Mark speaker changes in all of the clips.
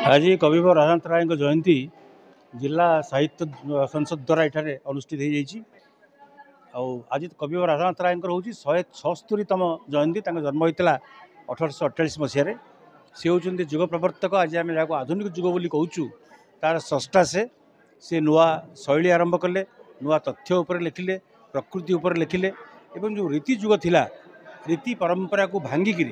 Speaker 1: आज कविवर राधानाथ राय जयंती जिला साहित्य संसद द्वारा ये अनुष्ठित हो आज कविवर राधानाथ राय हूँ 176तम जयंती जन्म होता 1848 मसीह सी होती जुग प्रवर्तक। आज आम जहाँ आधुनिक जुग बोली कहूँ तार स्रष्टा से नुआ शैली आरंभ कले, नुआ तथ्य उपर लिखिले, प्रकृति उपर लिखिले एवं जो रीति जुग थिला रीति परंपरा को भांगिकी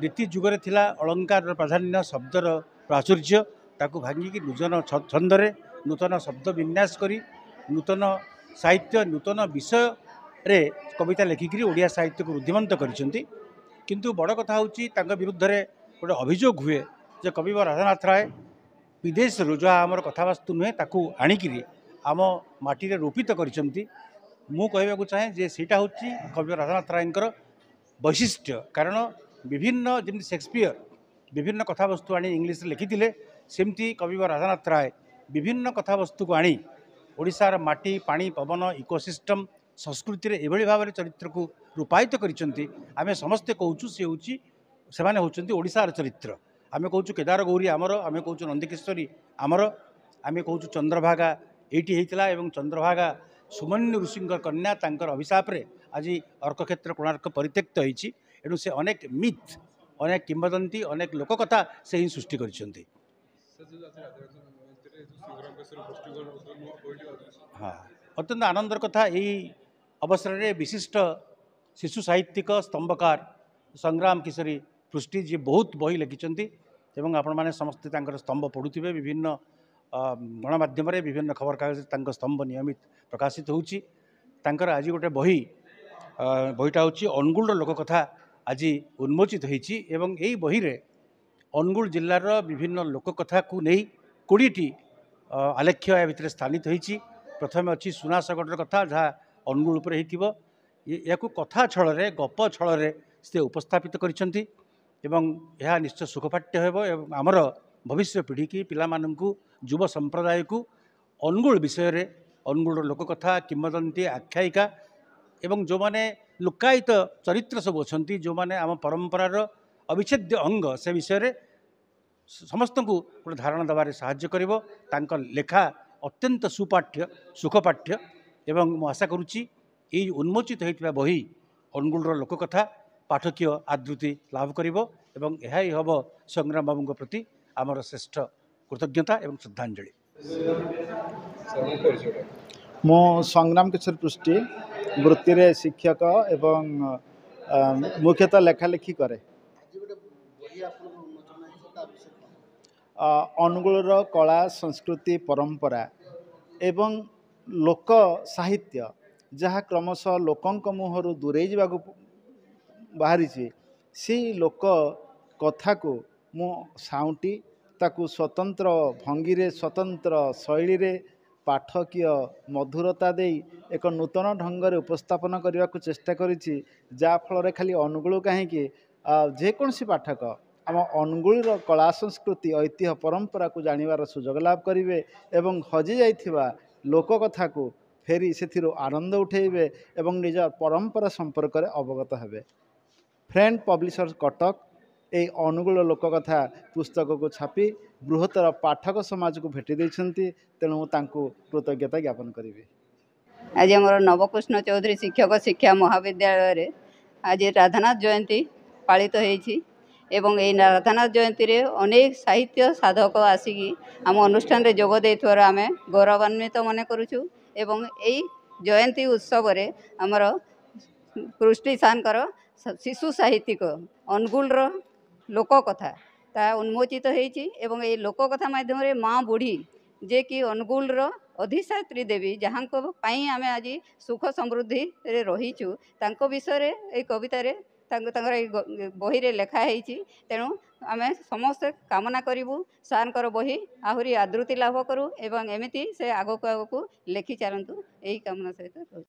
Speaker 1: रीति जुगरे थिला अलंकार प्राधान्य शब्दर प्राचुर्य ताकू भांगिकी नूतन छंदरे नूतन शब्द विन्यास करी नूतन साहित्य नूतन विषय रे कविता लेखिकी ओडिया साहित्य को रुद्धिमंत करिसेंती। किंतु बड़ कथा होची तांका विरुद्ध रे गोटे अभियोग हुए जे कविवर राधानाथ राय विदेश जहाँ आमर कथावस्तु नुहे ताकू आणिकी आम माटी रोपित करिसेंती। मु कहवाक चाहे जे सेटा होची कविवर राधानाथ रायंकर वैशिष्ट्य। कारण विभिन्न जमी शेक्सपियर विभिन्न कथावस्तु आनी इंग्लिश लिखिथिले सेमती कविवर राधानाथ राय विभिन्न कथावस्तु को आनी ओडिशार माटी पानी पवन इकोसिस्टम संस्कृति एभली भाव में चरित्र को रूपायित करिसेंती। आमे समस्ते कहूँ सी हूँ से होती ओडिशार चरित्र। आमे कहूँ केदार गौरी आमर, आमे कहूँ नंदिकेश्वरी आमर, आमे कहूँ चंद्रभागा एटी होता एवं चंद्रभागा सुमन्यु ऋषिंकर कन्या तांकर अभिशाप रे आज अर्कक्षेत्र कोणार्क परित्यक्त होती। एणु से अनेक मिथ अनेक किंवदंती अनेक लोककथा से ही सृष्टि करिसेंती। हाँ अत्यंत आनंदर कथा यही अवसर में विशिष्ट शिशु साहित्यिक स्तंभकार संग्राम किशोरी पृष्टि जी बहुत बही लिखिं एवं आपण मैंने समस्ते स्तंभ पढ़ुवे विभिन्न गणमाध्यम विभिन्न खबर कागज स्तंभ नियमित प्रकाशित होची। आज गोटे बहीटा हूँ अनुगुल लोककथा आज उन्मोचित होती एवं यही बही रे अनुगुल जिलार विभिन्न लोककथा को नहीं 20टी आलेख्य या भितर स्थानित होती। प्रथम अच्छी सुना सगटर कथा जहाँ अनुगुल उपर या कथा छल गप छल से उपस्थापित करिसेंती एवं यह निश्चय सुखपाठ्य हेबो एवं आमर भविष्य पीढ़ी की पिला माननकु युव संप्रदाय को अनुगुल विषय रे अनुगुल लोककथा किंवदंती आख्यायिका एवं जो माने लुकायित चरित्र सब अच्छी जो माने आम परंपरार अविच्छेद्य अंग से विषय रे समस्त को गोटे धारणा देवारे साहाय्य करिवो। तांका लेखा अत्यंत सुपाठ्य सुखपाठ्य एवं मु आशा करुच्ची ये उन्मोचित होता बही अनुगुल लोककथा पाठकीय आदृति लाभ करिवो एवं यह ही हम संग्राम बाबू प्रति आमर श्रेष्ठ कृतज्ञता एवं श्रद्धांजलि।
Speaker 2: मो संग्राम किशोर पृष्टि वृत्ति रे शिक्षक एवं मुख्यतः लेखालेखी करे। अनुगुलर कला संस्कृति परंपरा एवं लोक साहित्य जहाँ क्रमशः लोकंक मुहर दूरे जावाक बाहरी से लोक कथा को मु साउंटी ताकू स्वतंत्र भंगी रे स्वतंत्र शैली रे पाठकीय मधुरता दे एक नूतन ढंग से उपस्थापन करने को चेष्टा करिछि। जा फल खाली अनुगुल कहीं जेकोसी पाठक आम अनुगुल कला संस्कृति ऐतिह्य परंपरा को जानिबार सुजोग लाभ करेंगे एवं हजि जाइथिबा लोक कथा को फेरी से आनंद उठेबे एवं निज परंपरा संपर्क में अवगत हेबे। फ्रेंड पब्लिशर्स कटक ए अनुगुल लोककथा पुस्तक को छापी बृहत्तर पाठक समाज को भेटी देइछन्ति। तेणु तांको कृतज्ञता ज्ञापन करी।
Speaker 3: आज आम नवकृष्ण चौधरी शिक्षक शिक्षा महाविद्यालय रे आज राधानाथ जयंती पालित होइछि एवं ये राधानाथ जयंती रे अनेक साहित्य साधक आसिकी आम अनुष्ठान रे जोग देइथवार आमे गौरवान्वित मन करूछु एवं यही जयंती उत्सव रे हमर पृष्टि सानकर शिशु साहित्यिक अनुगुल लोककथा ता उन्मोचित होइछि एवं ये लोककथा माध्यम रे माँ बुढ़ी जे कि अनुगुल अधिष्ठात्री देवी जहाँ आम आज सुख समृद्धि रे रहीचु तांको विषय रे ए कविता रे बही रे लेखा होइछि। तेणु आमे समस्त कामना करूँ सार बही आहुरी आदृति लाभ करूँ एवं एमिति से आगक आगक लेखि चलतु यही कामना सहित।